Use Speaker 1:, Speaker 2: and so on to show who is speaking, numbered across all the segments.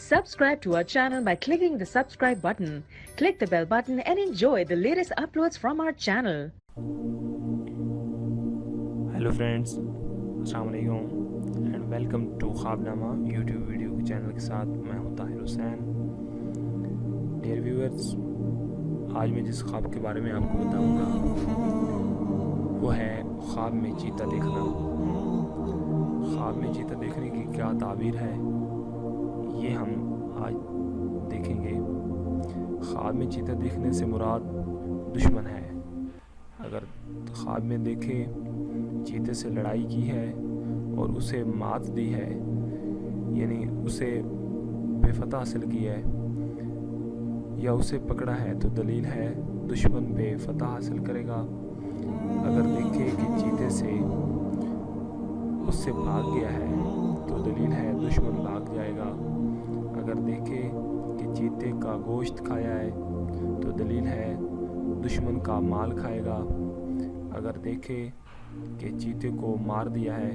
Speaker 1: Subscribe to our channel by clicking the subscribe button. Click the bell button and enjoy the latest uploads from our channel.
Speaker 2: Hello friends, अस्सलाम वालेकुम and welcome to Khwabnama YouTube video के channel के साथ मैं हूं Tahir Hussain. Dear viewers, आज मैं जिस ख्वाब के बारे में आपको बताऊंगा वो है ख्वाब में चीता देखना। ख्वाब में चीता देखने की क्या ताबीर है ये हम आज देखेंगे। ख्वाब में चीता देखने से मुराद दुश्मन है। अगर ख्वाब में देखे चीते से लड़ाई की है और उसे मात दी है, यानी उसे बेफतह हासिल की है या उसे पकड़ा है, तो दलील है दुश्मन पे फतह हासिल करेगा। अगर देखे कि चीते से उससे भाग गया है तो दलील है दुश्मन भाग जाएगा। अगर देखे कि चीते का गोश्त खाया है तो दलील है दुश्मन का माल खाएगा। अगर देखे कि चीते को मार दिया है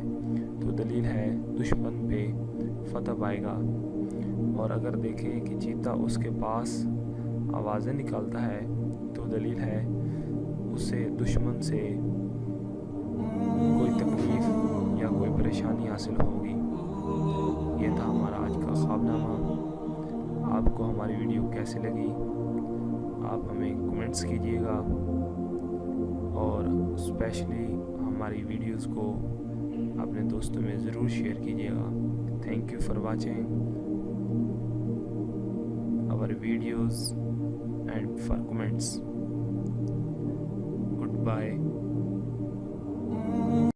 Speaker 2: तो दलील है दुश्मन पे फतह पाएगा। और अगर देखे कि चीता उसके पास आवाज़ें निकालता है तो दलील है उसे दुश्मन से कोई तकलीफ़ या कोई परेशानी हासिल होगी। ये था हमारा आज का ख्वाबनामा। आपको हमारी वीडियो कैसी लगी आप हमें कमेंट्स कीजिएगा और स्पेशली हमारी वीडियोस को अपने दोस्तों में ज़रूर शेयर कीजिएगा। Thank you for watching our videos and for comments. Good bye.